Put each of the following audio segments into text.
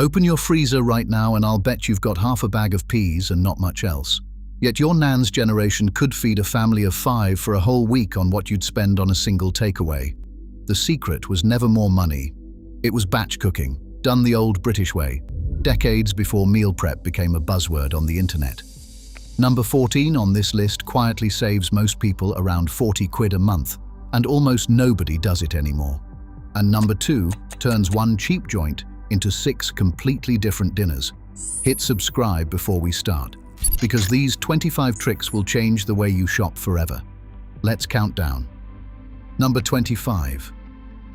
Open your freezer right now and I'll bet you've got half a bag of peas and not much else. Yet your nan's generation could feed a family of 5 for a whole week on what you'd spend on a single takeaway. The secret was never more money. It was batch cooking, done the old British way, decades before meal prep became a buzzword on the internet. Number 14 on this list quietly saves most people around 40 quid a month, and almost nobody does it anymore. And number 2 turns one cheap joint into 6 completely different dinners. Hit subscribe before we start, because these 25 tricks will change the way you shop forever. Let's count down. Number 25.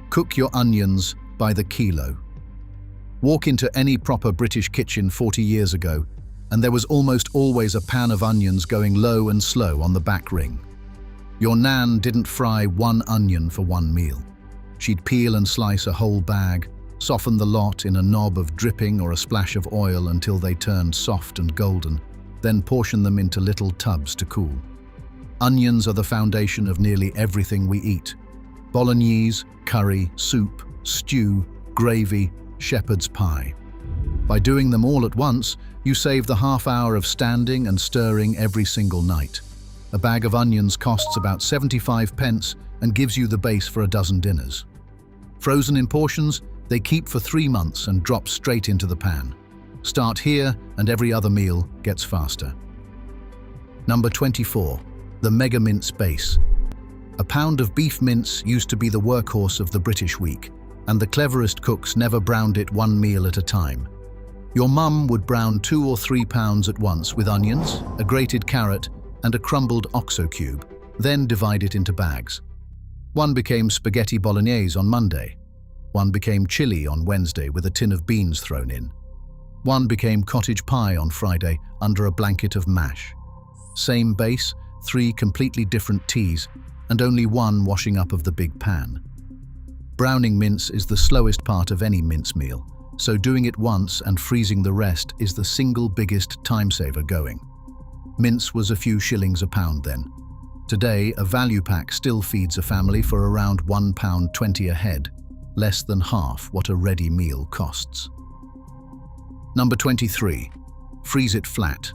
Cook your onions by the kilo. Walk into any proper British kitchen 40 years ago, and there was almost always a pan of onions going low and slow on the back ring. Your nan didn't fry one onion for one meal. She'd peel and slice a whole bag, soften the lot in a knob of dripping or a splash of oil until they turned soft and golden, then portion them into little tubs to cool. Onions are the foundation of nearly everything we eat. Bolognese, curry, soup, stew, gravy, shepherd's pie. By doing them all at once, you save the half hour of standing and stirring every single night. A bag of onions costs about 75 pence and gives you the base for a dozen dinners. Frozen in portions, they keep for 3 months and drop straight into the pan. Start here and every other meal gets faster. Number 24. The mega mince base. A pound of beef mince used to be the workhorse of the British week, and the cleverest cooks never browned it one meal at a time. Your mum would brown 2 or 3 pounds at once with onions, a grated carrot, and a crumbled oxo cube, then divide it into bags. One became spaghetti bolognese on Monday. One became chili on Wednesday with a tin of beans thrown in. One became cottage pie on Friday under a blanket of mash. Same base, 3 completely different teas, and only one washing up of the big pan. Browning mince is the slowest part of any mince meal, so doing it once and freezing the rest is the single biggest time saver going. Mince was a few shillings a pound then. Today, a value pack still feeds a family for around £1.20 a head, less than half what a ready meal costs. Number 23. Freeze it flat.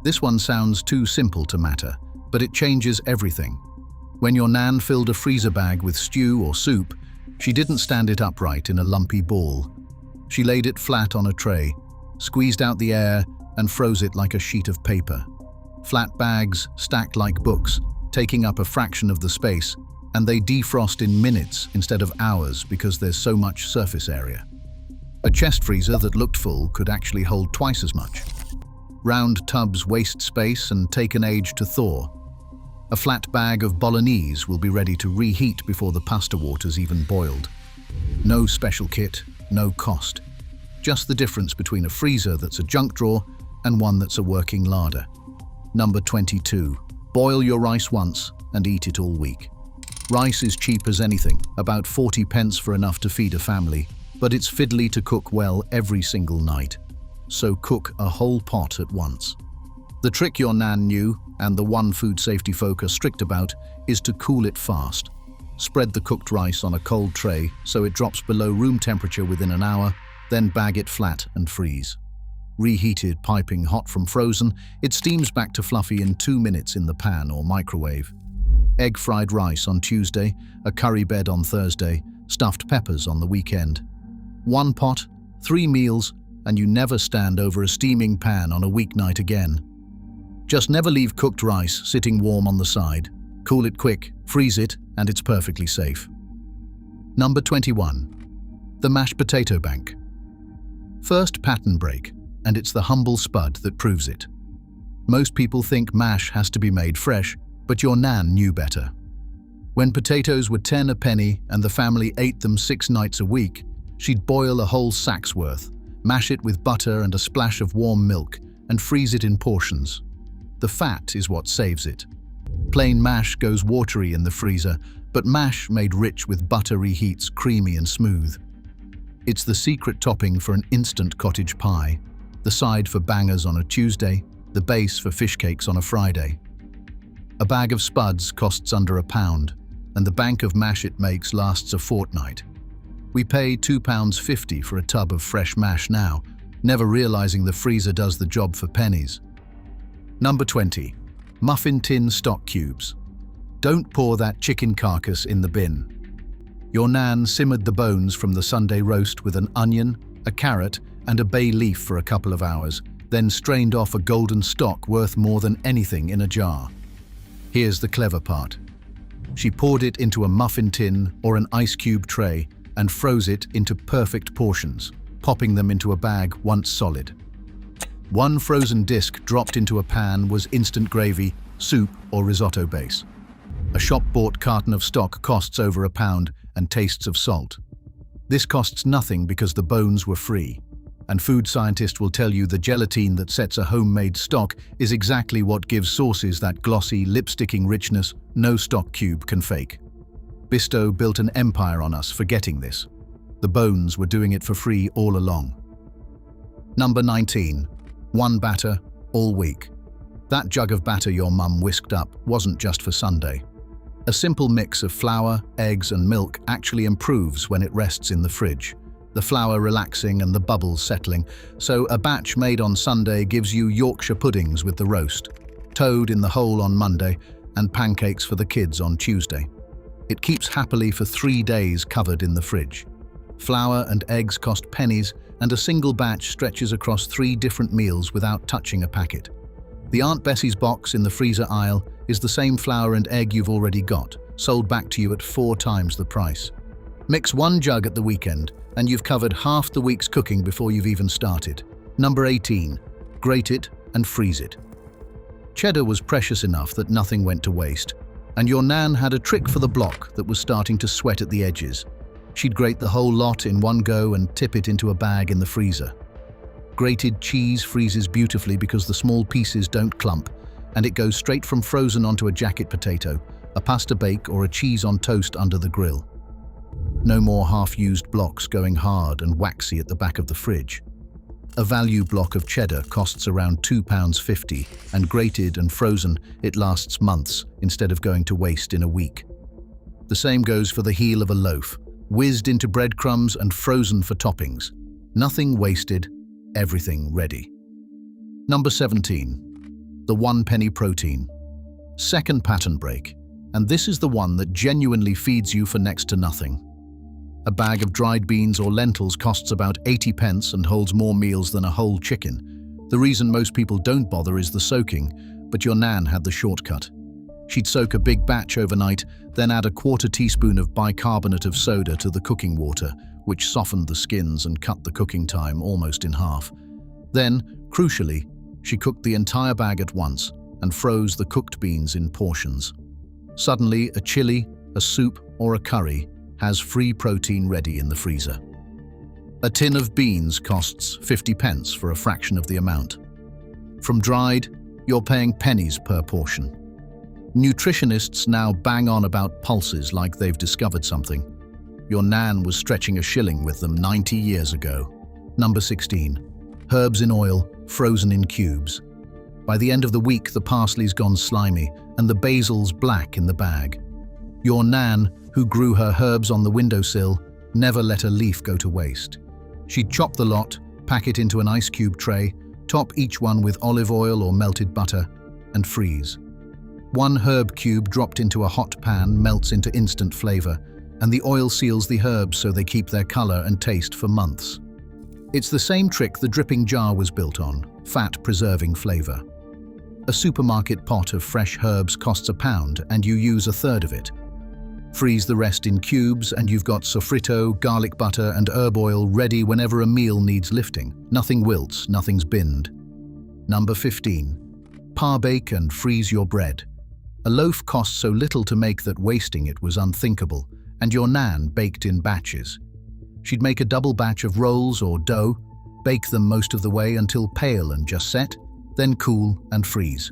This one sounds too simple to matter, but it changes everything. When your nan filled a freezer bag with stew or soup, she didn't stand it upright in a lumpy ball. She laid it flat on a tray, squeezed out the air, and froze it like a sheet of paper. Flat bags stacked like books, taking up a fraction of the space, and they defrost in minutes instead of hours because there's so much surface area. A chest freezer that looked full could actually hold twice as much. Round tubs waste space and take an age to thaw. A flat bag of bolognese will be ready to reheat before the pasta water's even boiled. No special kit, no cost. Just the difference between a freezer that's a junk drawer and one that's a working larder. Number 22. Boil your rice once and eat it all week. Rice is cheap as anything, about 40 pence for enough to feed a family, but it's fiddly to cook well every single night. So cook a whole pot at once. The trick your nan knew, and the one food safety folk are strict about, is to cool it fast. Spread the cooked rice on a cold tray so it drops below room temperature within an hour, then bag it flat and freeze. Reheated piping hot from frozen, it steams back to fluffy in 2 minutes in the pan or microwave. Egg fried rice on Tuesday, a curry bed on Thursday, stuffed peppers on the weekend. 1 pot, 3 meals, and you never stand over a steaming pan on a weeknight again. Just never leave cooked rice sitting warm on the side. Cool it quick, freeze it, and it's perfectly safe. Number 21. The mashed potato bank. First pattern break, and it's the humble spud that proves it. Most people think mash has to be made fresh, but your nan knew better. When potatoes were 10 a penny and the family ate them 6 nights a week, she'd boil a whole sack's worth, mash it with butter and a splash of warm milk, and freeze it in portions. The fat is what saves it. Plain mash goes watery in the freezer, but mash made rich with butter reheats creamy and smooth. It's the secret topping for an instant cottage pie, the side for bangers on a Tuesday, the base for fish cakes on a Friday. A bag of spuds costs under £1, and the bank of mash it makes lasts a fortnight. We pay £2.50 for a tub of fresh mash now, never realizing the freezer does the job for pennies. Number 20. Muffin tin stock cubes. Don't pour that chicken carcass in the bin. Your nan simmered the bones from the Sunday roast with an onion, a carrot, and a bay leaf for a couple of hours, then strained off a golden stock worth more than anything in a jar. Here's the clever part. She poured it into a muffin tin or an ice cube tray and froze it into perfect portions, popping them into a bag once solid. One frozen disc dropped into a pan was instant gravy, soup, or risotto base. A shop-bought carton of stock costs over £1 and tastes of salt. This costs nothing because the bones were free. And food scientists will tell you the gelatine that sets a homemade stock is exactly what gives sauces that glossy, lip-sticking richness no stock cube can fake. Bisto built an empire on us forgetting this. The bones were doing it for free all along. Number 19. One batter, all week. That jug of batter your mum whisked up wasn't just for Sunday. A simple mix of flour, eggs, and milk actually improves when it rests in the fridge. The flour relaxing and the bubbles settling, so a batch made on Sunday gives you Yorkshire puddings with the roast, toad in the hole on Monday, and pancakes for the kids on Tuesday. It keeps happily for 3 days covered in the fridge. Flour and eggs cost pennies, and a single batch stretches across 3 different meals without touching a packet. The Aunt Bessie's box in the freezer aisle is the same flour and egg you've already got, sold back to you at 4 times the price. Mix 1 jug at the weekend, and you've covered half the week's cooking before you've even started. Number 18. Grate it and freeze it. Cheddar was precious enough that nothing went to waste, and your nan had a trick for the block that was starting to sweat at the edges. She'd grate the whole lot in one go and tip it into a bag in the freezer. Grated cheese freezes beautifully because the small pieces don't clump, and it goes straight from frozen onto a jacket potato, a pasta bake, or a cheese on toast under the grill. No more half-used blocks going hard and waxy at the back of the fridge. A value block of cheddar costs around £2.50, and grated and frozen, it lasts months instead of going to waste in a week. The same goes for the heel of a loaf, whizzed into breadcrumbs and frozen for toppings. Nothing wasted, everything ready. Number 17. The 1 penny protein. Second pattern break, and this is the one that genuinely feeds you for next to nothing. A bag of dried beans or lentils costs about 80 pence and holds more meals than a whole chicken. The reason most people don't bother is the soaking, but your nan had the shortcut. She'd soak a big batch overnight, then add a 1/4 teaspoon of bicarbonate of soda to the cooking water, which softened the skins and cut the cooking time almost in half. Then, crucially, she cooked the entire bag at once and froze the cooked beans in portions. Suddenly, a chili, a soup, or a curry has free protein ready in the freezer. A tin of beans costs 50 pence for a fraction of the amount. From dried, you're paying pennies per portion. Nutritionists now bang on about pulses like they've discovered something. Your nan was stretching a shilling with them 90 years ago. Number 16. Herbs in oil, frozen in cubes. By the end of the week, the parsley's gone slimy and the basil's black in the bag. Your nan, who grew her herbs on the windowsill, never let a leaf go to waste. She'd chop the lot, pack it into an ice cube tray, top each one with olive oil or melted butter, and freeze. 1 herb cube dropped into a hot pan melts into instant flavor, and the oil seals the herbs so they keep their color and taste for months. It's the same trick the dripping jar was built on, fat-preserving flavor. A supermarket pot of fresh herbs costs £1 and you use 1/3 of it. Freeze the rest in cubes and you've got sofrito, garlic butter and herb oil ready whenever a meal needs lifting. Nothing wilts, nothing's binned. Number 15. Par-bake and freeze your bread. A loaf cost so little to make that wasting it was unthinkable, and your nan baked in batches. She'd make a double batch of rolls or dough, bake them most of the way until pale and just set, then cool and freeze.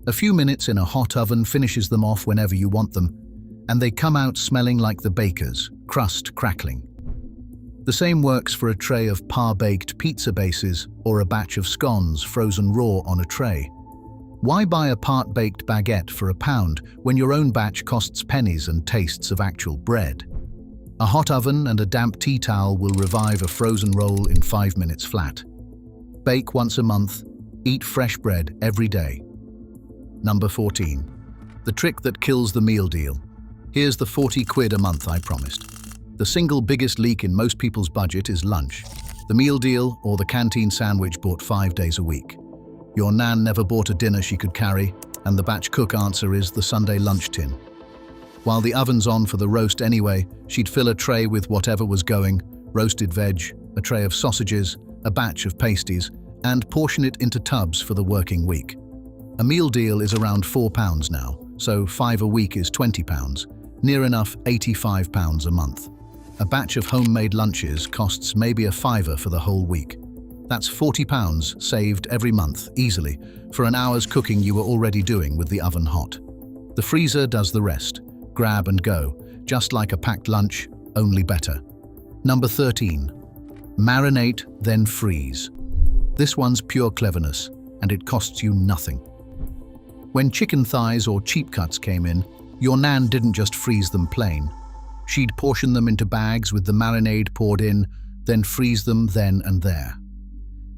A few minutes in a hot oven finishes them off whenever you want them, and they come out smelling like the baker's, crust crackling. The same works for a tray of par-baked pizza bases or a batch of scones frozen raw on a tray. Why buy a part-baked baguette for £1 when your own batch costs pennies and tastes of actual bread? A hot oven and a damp tea towel will revive a frozen roll in 5 minutes flat. Bake once a month. Eat fresh bread every day. Number 14. The trick that kills the meal deal. Here's the 40 quid a month I promised. The single biggest leak in most people's budget is lunch. The meal deal or the canteen sandwich bought 5 days a week. Your nan never bought a dinner she could carry, and the batch cook answer is the Sunday lunch tin. While the oven's on for the roast anyway, she'd fill a tray with whatever was going, roasted veg, a tray of sausages, a batch of pasties, and portion it into tubs for the working week. A meal deal is around £4 now, so 5 a week is £20, near enough £85 a month. A batch of homemade lunches costs maybe a fiver for the whole week. That's £40 saved every month, easily, for an hour's cooking you were already doing with the oven hot. The freezer does the rest. Grab and go, just like a packed lunch, only better. Number 13. Marinate, then freeze. This one's pure cleverness, and it costs you nothing. When chicken thighs or cheap cuts came in, your nan didn't just freeze them plain. She'd portion them into bags with the marinade poured in, then freeze them then and there.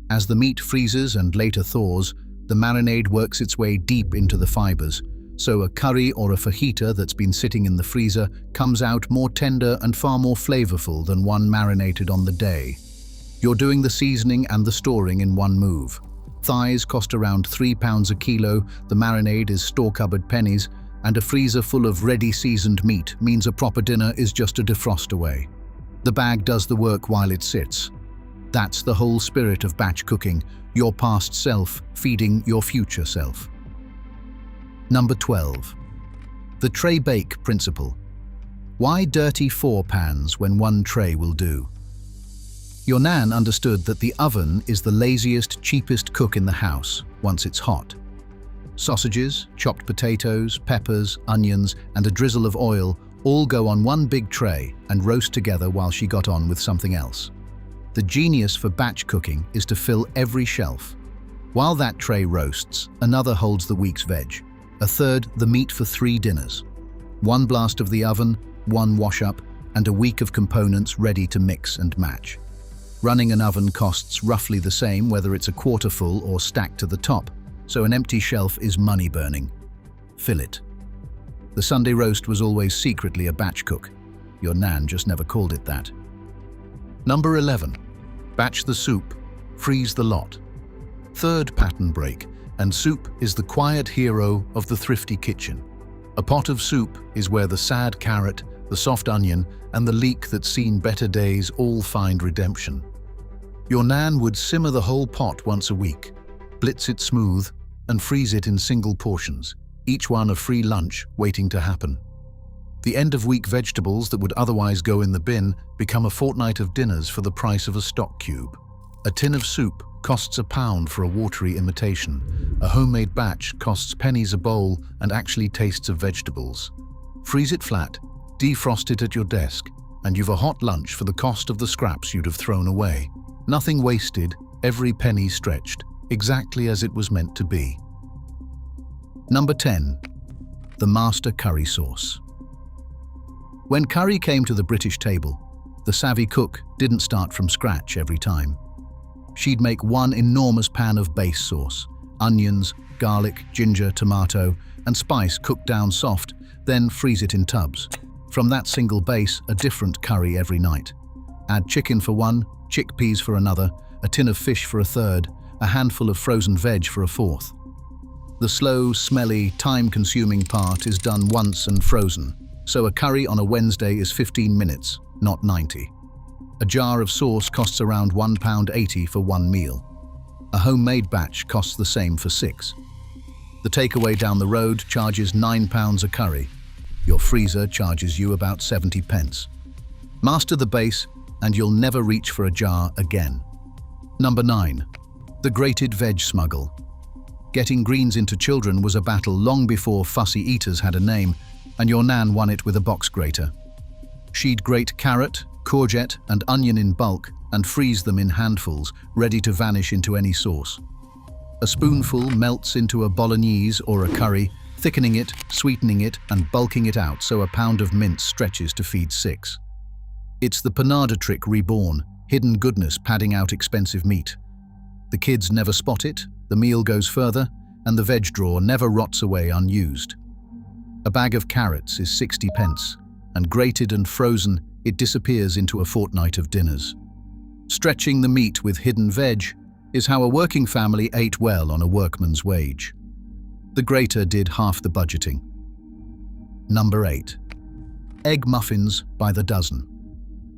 As the meat freezes and later thaws, the marinade works its way deep into the fibers, so a curry or a fajita that's been sitting in the freezer comes out more tender and far more flavorful than one marinated on the day. You're doing the seasoning and the storing in one move. Thighs cost around £3 a kilo, the marinade is store-cupboard pennies, and a freezer full of ready seasoned meat means a proper dinner is just a defrost away. The bag does the work while it sits. That's the whole spirit of batch cooking, your past self feeding your future self. Number 12. The tray bake principle. Why dirty 4 pans when one tray will do? Your nan understood that the oven is the laziest, cheapest cook in the house once it's hot. Sausages, chopped potatoes, peppers, onions, and a drizzle of oil all go on one big tray and roast together while she got on with something else. The genius for batch cooking is to fill every shelf. While that tray roasts, another holds the week's veg. A third, the meat for 3 dinners. One blast of the oven, one wash-up, and a week of components ready to mix and match. Running an oven costs roughly the same whether it's a quarter full or stacked to the top, so an empty shelf is money burning. Fill it. The Sunday roast was always secretly a batch cook. Your nan just never called it that. Number 11. Batch the soup, freeze the lot. Third pattern break, and soup is the quiet hero of the thrifty kitchen. A pot of soup is where the sad carrot, the soft onion, and the leek that's seen better days all find redemption. Your nan would simmer the whole pot once a week, blitz it smooth, and freeze it in single portions, each one a free lunch waiting to happen. The end-of-week vegetables that would otherwise go in the bin become a fortnight of dinners for the price of a stock cube. A tin of soup costs £1 for a watery imitation. A homemade batch costs pennies a bowl and actually tastes of vegetables. Freeze it flat, defrost it at your desk, and you've a hot lunch for the cost of the scraps you'd have thrown away. Nothing wasted, every penny stretched, exactly as it was meant to be. Number 10. The master curry sauce. When curry came to the British table, the savvy cook didn't start from scratch every time. She'd make one enormous pan of base sauce, onions, garlic, ginger, tomato, and spice cooked down soft, then freeze it in tubs. From that single base, a different curry every night. Add chicken for one, chickpeas for another, a tin of fish for a third, a handful of frozen veg for a fourth. The slow, smelly, time-consuming part is done once and frozen, so a curry on a Wednesday is 15 minutes, not 90. A jar of sauce costs around £1.80 for one meal. A homemade batch costs the same for 6. The takeaway down the road charges £9 a curry. Your freezer charges you about 70 pence. Master the base, and you'll never reach for a jar again. Number 9. The grated veg smuggle. Getting greens into children was a battle long before fussy eaters had a name, and your nan won it with a box grater. She'd grate carrot, courgette, and onion in bulk and freeze them in handfuls, ready to vanish into any sauce. A spoonful melts into a bolognese or a curry, thickening it, sweetening it, and bulking it out so a pound of mince stretches to feed 6. It's the panada trick reborn, hidden goodness padding out expensive meat. The kids never spot it, the meal goes further, and the veg drawer never rots away unused. A bag of carrots is 60 pence, and grated and frozen, it disappears into a fortnight of dinners. Stretching the meat with hidden veg is how a working family ate well on a workman's wage. The grater did half the budgeting. Number 8. Egg muffins by the dozen.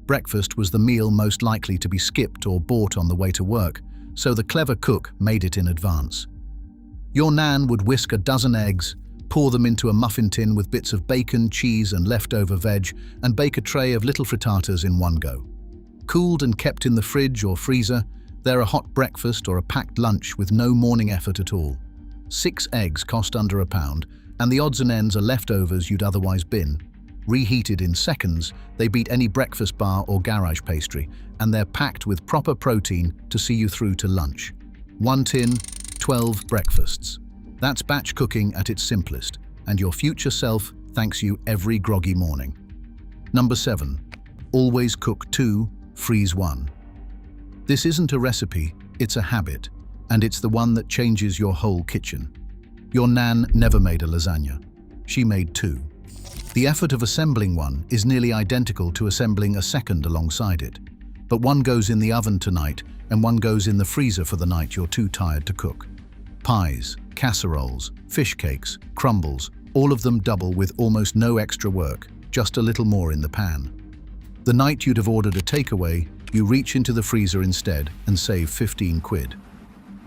Breakfast was the meal most likely to be skipped or bought on the way to work, so the clever cook made it in advance. Your nan would whisk a dozen eggs, pour them into a muffin tin with bits of bacon, cheese and leftover veg, and bake a tray of little frittatas in one go. Cooled and kept in the fridge or freezer, they're a hot breakfast or a packed lunch with no morning effort at all. 6 eggs cost under £1, and the odds and ends are leftovers you'd otherwise bin. Reheated in seconds, they beat any breakfast bar or garage pastry, and they're packed with proper protein to see you through to lunch. 1 tin, 12 breakfasts. That's batch cooking at its simplest, and your future self thanks you every groggy morning. Number 7. Always cook 2, freeze 1. This isn't a recipe, it's a habit, and it's the one that changes your whole kitchen. Your nan never made a lasagna. She made 2. The effort of assembling one is nearly identical to assembling a second alongside it. But one goes in the oven tonight and one goes in the freezer for the night you're too tired to cook. Pies, casseroles, fish cakes, crumbles, all of them double with almost no extra work, just a little more in the pan. The night you'd have ordered a takeaway, you reach into the freezer instead and save 15 quid.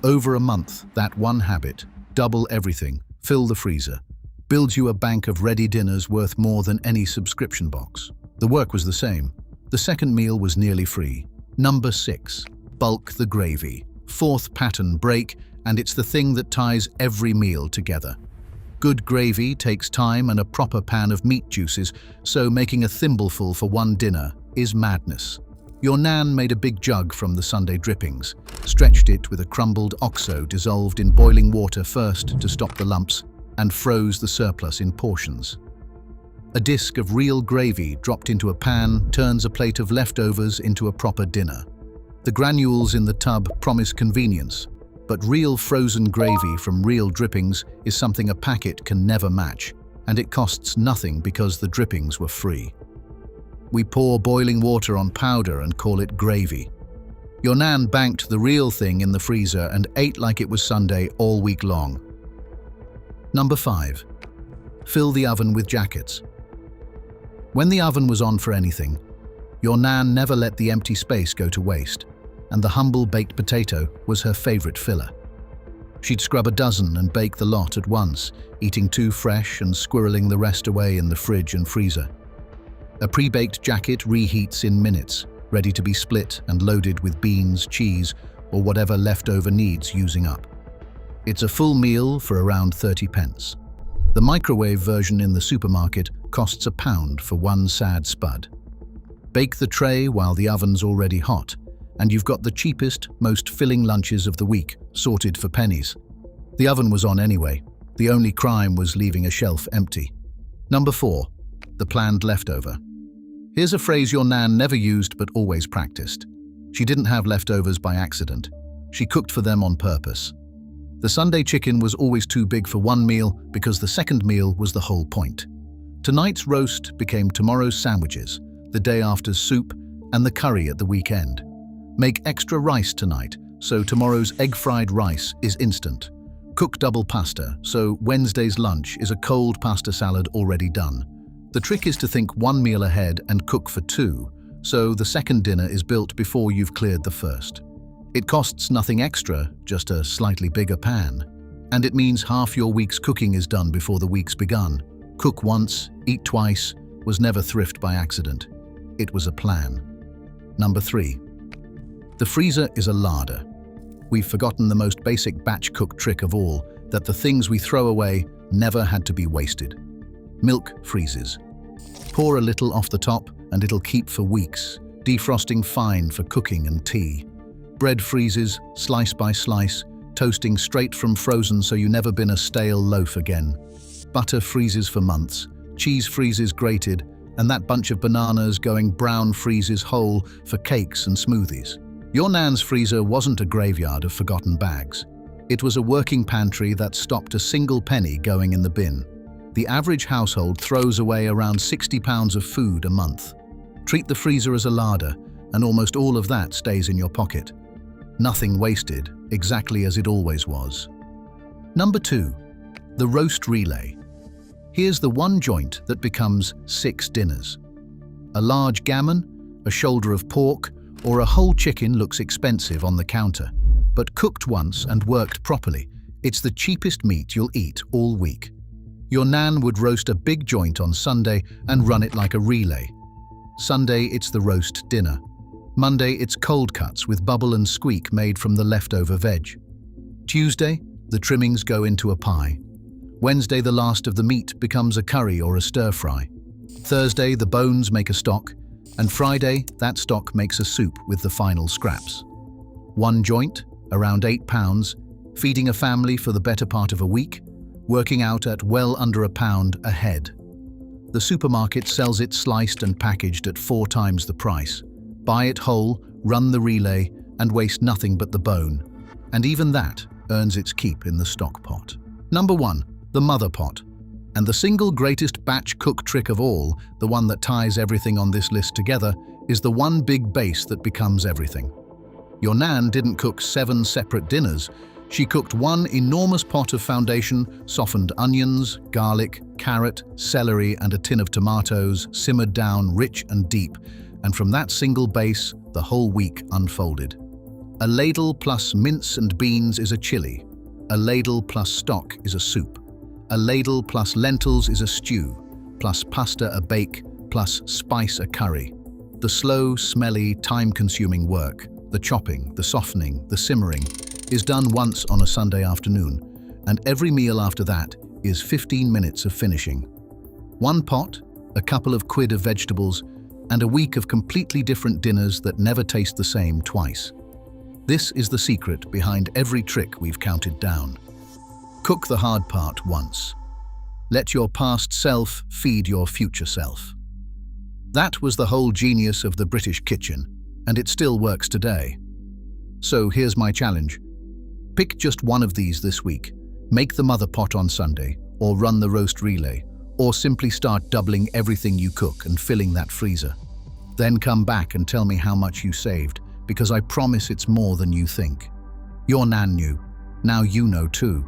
Over a month, that one habit, double everything, fill the freezer, builds you a bank of ready dinners worth more than any subscription box. The work was the same. The second meal was nearly free. Number 6. Bulk the gravy. 4th pattern break, and it's the thing that ties every meal together. Good gravy takes time and a proper pan of meat juices, so making a thimbleful for one dinner is madness. Your nan made a big jug from the Sunday drippings, stretched it with a crumbled OXO dissolved in boiling water first to stop the lumps, and froze the surplus in portions. A disc of real gravy dropped into a pan turns a plate of leftovers into a proper dinner. The granules in the tub promise convenience, but real frozen gravy from real drippings is something a packet can never match, and it costs nothing because the drippings were free. We pour boiling water on powder and call it gravy. Your nan banked the real thing in the freezer and ate like it was Sunday all week long. Number 5. Fill the oven with jackets. When the oven was on for anything, your nan never let the empty space go to waste, and the humble baked potato was her favorite filler. She'd scrub a dozen and bake the lot at once, eating 2 fresh and squirreling the rest away in the fridge and freezer. A pre-baked jacket reheats in minutes, ready to be split and loaded with beans, cheese, or whatever leftover needs using up. It's a full meal for around 30 pence. The microwave version in the supermarket costs £1 for one sad spud. Bake the tray while the oven's already hot, and you've got the cheapest, most filling lunches of the week, sorted for pennies. The oven was on anyway. The only crime was leaving a shelf empty. Number 4. The planned leftover. Here's a phrase your nan never used but always practiced. She didn't have leftovers by accident. She cooked for them on purpose. The Sunday chicken was always too big for one meal because the second meal was the whole point. Tonight's roast became tomorrow's sandwiches, the day after's soup, and the curry at the weekend. Make extra rice tonight, so tomorrow's egg-fried rice is instant. Cook double pasta, so Wednesday's lunch is a cold pasta salad already done. The trick is to think one meal ahead and cook for 2, so the second dinner is built before you've cleared the first. It costs nothing extra, just a slightly bigger pan. And it means half your week's cooking is done before the week's begun. Cook once, eat twice, was never thrift by accident. It was a plan. Number 3. The freezer is a larder. We've forgotten the most basic batch cook trick of all, that the things we throw away never had to be wasted. Milk freezes. Pour a little off the top and it'll keep for weeks, defrosting fine for cooking and tea. Bread freezes, slice by slice, toasting straight from frozen so you never bin a stale loaf again. Butter freezes for months, cheese freezes grated, and that bunch of bananas going brown freezes whole for cakes and smoothies. Your nan's freezer wasn't a graveyard of forgotten bags. It was a working pantry that stopped a single penny going in the bin. The average household throws away around 60 pounds of food a month. Treat the freezer as a larder, and almost all of that stays in your pocket. Nothing wasted, exactly as it always was. Number 2. The roast relay. Here's the one joint that becomes 6 dinners. A large gammon, a shoulder of pork, or a whole chicken looks expensive on the counter, but cooked once and worked properly, it's the cheapest meat you'll eat all week. Your nan would roast a big joint on Sunday and run it like a relay. Sunday, it's the roast dinner. Monday, it's cold cuts with bubble and squeak made from the leftover veg. Tuesday, the trimmings go into a pie. Wednesday, the last of the meat becomes a curry or a stir-fry. Thursday, the bones make a stock, and Friday, that stock makes a soup with the final scraps. One joint, around 8 pounds, feeding a family for the better part of a week, working out at well under £1 a head. The supermarket sells it sliced and packaged at 4 times the price. Buy it whole, run the relay, and waste nothing but the bone. And even that earns its keep in the stock pot. Number 1. The mother pot. And the single greatest batch cook trick of all, the one that ties everything on this list together, is the one big base that becomes everything. Your nan didn't cook 7 separate dinners. She cooked one enormous pot of foundation, softened onions, garlic, carrot, celery, and a tin of tomatoes, simmered down rich and deep, and from that single base, the whole week unfolded. A ladle plus mince and beans is a chili. A ladle plus stock is a soup. A ladle plus lentils is a stew, plus pasta a bake, plus spice a curry. The slow, smelly, time-consuming work, the chopping, the softening, the simmering, is done once on a Sunday afternoon, and every meal after that is 15 minutes of finishing. One pot, a couple of quid of vegetables, and a week of completely different dinners that never taste the same twice. This is the secret behind every trick we've counted down. Cook the hard part once. Let your past self feed your future self. That was the whole genius of the British kitchen, and it still works today. So here's my challenge. Pick just one of these this week. Make the mother pot on Sunday, or run the roast relay, or simply start doubling everything you cook and filling that freezer. Then come back and tell me how much you saved, because I promise it's more than you think. Your nan knew. Now you know too.